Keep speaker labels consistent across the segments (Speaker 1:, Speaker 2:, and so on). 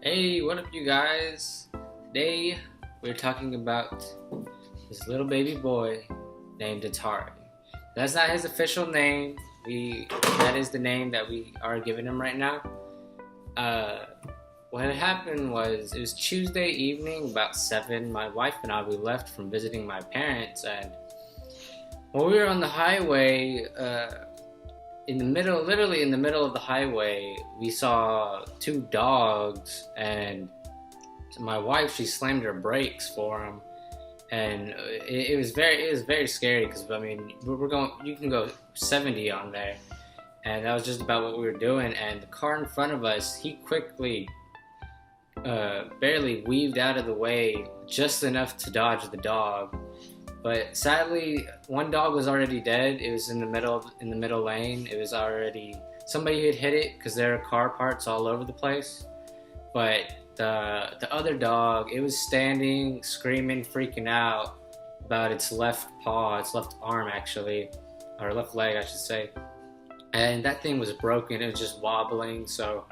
Speaker 1: Hey, what up, you guys? Today we're talking about this little baby boy named Atari. That's not his official name. That is the name that we are giving him right now. Uh, what had happened was it was Tuesday evening, about 7. My wife and I we left from visiting my parents, and when we were on the highway, literally in the middle of the highway, we saw two dogs, and my wife, she slammed her brakes for them, and it was very scary because I mean we're going, you can go 70 on there, and that was just about what we were doing. And the car in front of us, he quickly, barely weaved out of the way just enough to dodge the dog. But sadly, one dog was already dead. It was in the middle lane. It was already, somebody had hit it because there are car parts all over the place. But the other dog, it was standing, screaming, freaking out about its left paw, its left arm actually, or left leg I should say. And that thing was broken. It was just wobbling. So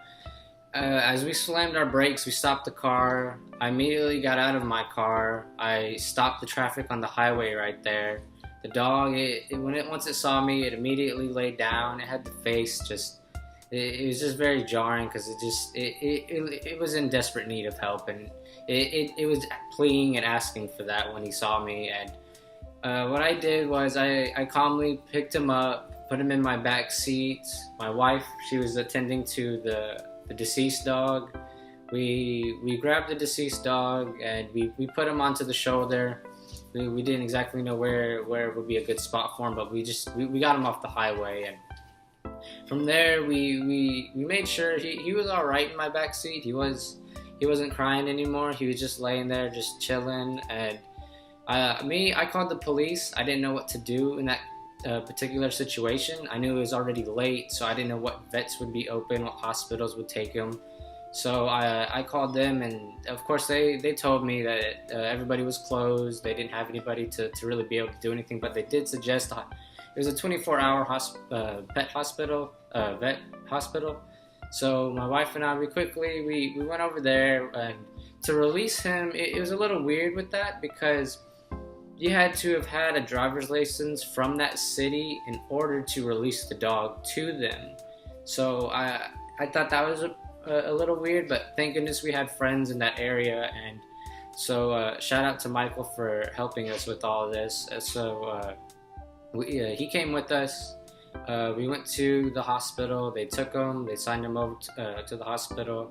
Speaker 1: as we slammed our brakes, we stopped the car. I immediately got out of my car. I stopped the traffic on the highway right there. The dog, once it saw me, it immediately laid down. It had the face just, it was just very jarring because it was in desperate need of help, and it was pleading and asking for that when he saw me. And what I did was I calmly picked him up, put him in my back seat. My wife, she was attending to the deceased dog. We grabbed the deceased dog and we put him onto the shoulder. We didn't exactly know where it would be a good spot for him, but we got him off the highway. And from there we made sure he was all right in my back seat. He wasn't crying anymore. He was just laying there just chilling. And I called the police. I didn't know what to do in that particular situation. I knew it was already late, so I didn't know what vets would be open, what hospitals would take him. So I called them, and of course they told me that everybody was closed. They didn't have anybody to really be able to do anything, but they did suggest it was a 24-hour vet hospital. So my wife and I, we went over there, and to release him, it was a little weird with that because you had to have had a driver's license from that city in order to release the dog to them. So I thought that was a little weird, but thank goodness we had friends in that area. And so shout out to Michael for helping us with all of this. He came with us. We went to the hospital. They took him. They signed him over to the hospital.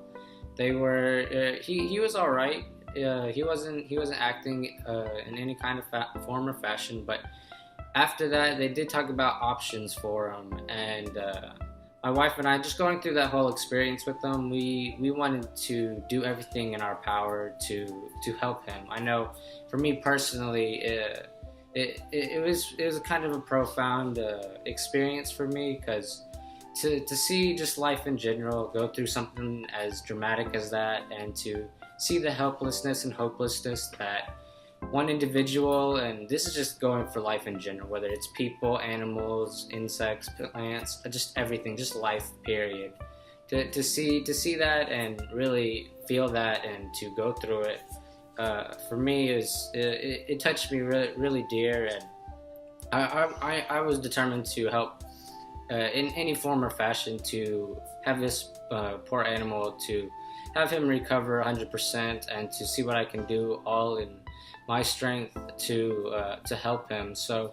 Speaker 1: He was all right. He wasn't acting in any kind of form or fashion. But after that, they did talk about options for him, and my wife and I, just going through that whole experience with them, we wanted to do everything in our power to help him. I know, for me personally, it was a kind of a profound experience for me, because to see just life in general go through something as dramatic as that, and to see the helplessness and hopelessness that one individual, and this is just going for life in general, whether it's people, animals, insects, plants, just everything, just life period, to see that and really feel that and to go through it, for me it touched me really, really dear. And I was determined to help in any form or fashion to have this poor animal, to have him recover 100%, and to see what I can do all in my strength to help him. So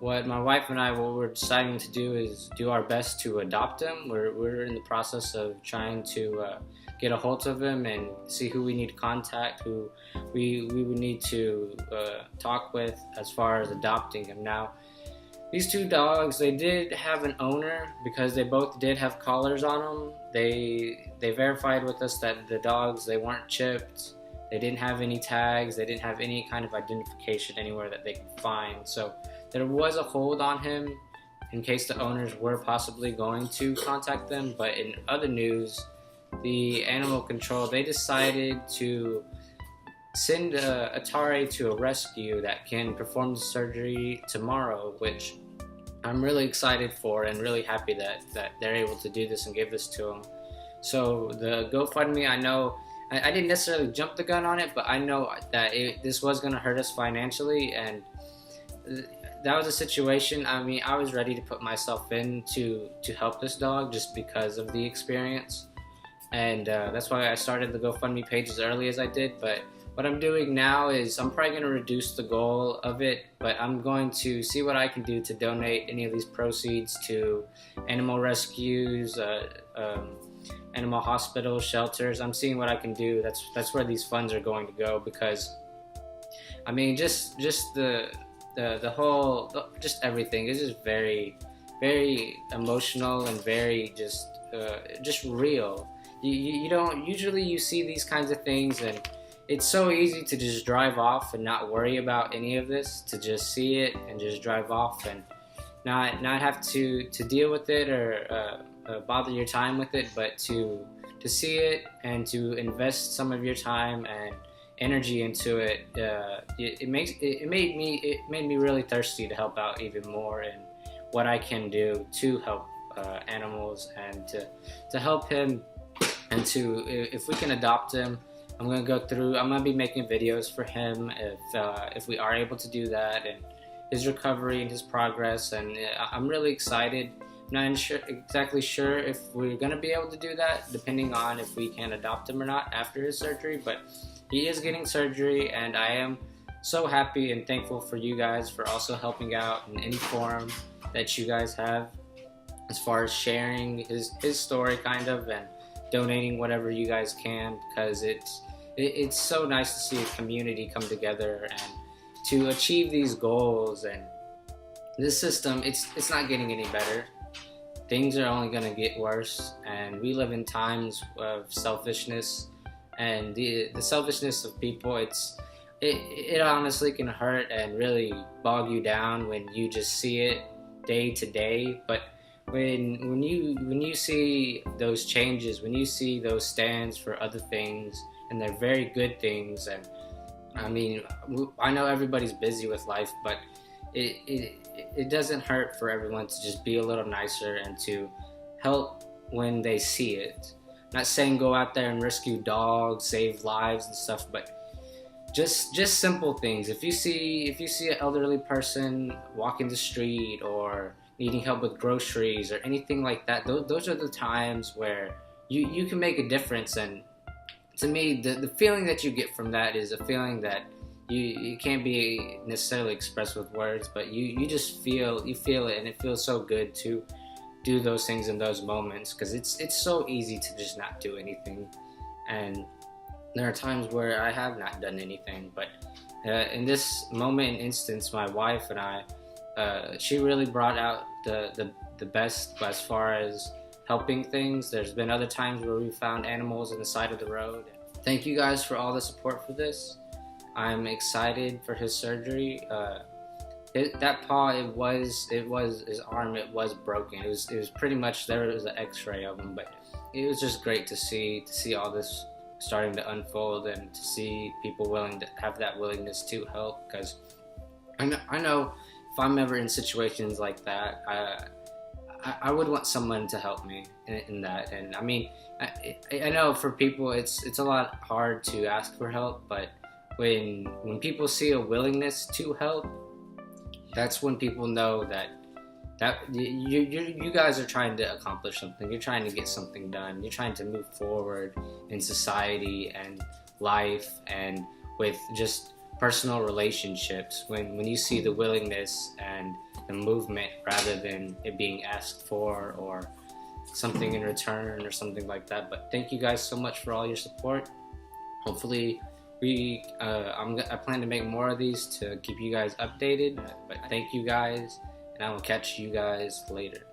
Speaker 1: what my wife and I, what we're deciding to do is do our best to adopt him. We're in the process of trying to get a hold of him and see who we need to contact, who we would need to talk with as far as adopting him. Now, these two dogs, they did have an owner because they both did have collars on them. They verified with us that the dogs, they weren't chipped. They didn't have any tags. They didn't have any kind of identification anywhere that they could find. So there was a hold on him in case the owners were possibly going to contact them. But in other news, the animal control, they decided to send Atari to a rescue that can perform the surgery tomorrow, which I'm really excited for and really happy that they're able to do this and give this to him. So the GoFundMe, I know I didn't necessarily jump the gun on it, but I know that this was going to hurt us financially, and that was a situation. I mean, I was ready to put myself in to help this dog just because of the experience, and that's why I started the GoFundMe page as early as I did. But what I'm doing now is I'm probably going to reduce the goal of it, but I'm going to see what I can do to donate any of these proceeds to animal rescues, animal hospitals, shelters. I'm seeing what I can do. That's where these funds are going to go, because I mean, just the whole, just everything is just very, very emotional and very just real. You don't usually, you see these kinds of things, and it's so easy to just drive off and not worry about any of this, to just see it and just drive off and not have to deal with it or bother your time with it, but to see it and to invest some of your time and energy into it. It made me really thirsty to help out even more, and what I can do to help animals, and to help him, and to, if we can adopt him. I'm gonna be making videos for him if we are able to do that, and his recovery and his progress, and I'm really excited. I'm not exactly sure if we're gonna be able to do that, depending on if we can adopt him or not after his surgery, but he is getting surgery, and I am so happy and thankful for you guys for also helping out in any form that you guys have, as far as sharing his story kind of, and donating whatever you guys can, because it's so nice to see a community come together and to achieve these goals. And this system, it's not getting any better. Things are only going to get worse, and we live in times of selfishness, and the selfishness of people. It honestly can hurt and really bog you down when you just see it day to day. But when you see those changes, when you see those stands for other things, and they're very good things, and I mean, I know everybody's busy with life, but it doesn't hurt for everyone to just be a little nicer and to help when they see it. I'm not saying go out there and rescue dogs, save lives and stuff, but just simple things. If you see an elderly person walking the street or needing help with groceries or anything like that, those are the times where you can make a difference. And to me, the feeling that you get from that is a feeling that you can't be necessarily expressed with words, but you just feel it, and it feels so good to do those things in those moments, because it's so easy to just not do anything. And there are times where I have not done anything, but in this moment and instance, my wife and I, she really brought out the best as far as helping things. There's been other times where we found animals on the side of the road. Thank you guys for all the support for this. I'm excited for his surgery. That paw, it was his arm, it was broken. It was pretty much, there was an X-ray of him, but it was just great to see all this starting to unfold, and to see people willing to have that willingness to help. Because I know if I'm ever in situations like that, I would want someone to help me in that. And I mean, I know for people it's a lot hard to ask for help, but when people see a willingness to help, that's when people know that you guys are trying to accomplish something. You're trying to get something done. You're trying to move forward in society and life, and with just personal relationships. When you see the willingness and the movement, rather than it being asked for or something in return or something like that. But thank you guys so much for all your support. Hopefully I plan to make more of these to keep you guys updated. But thank you guys, and I will catch you guys later.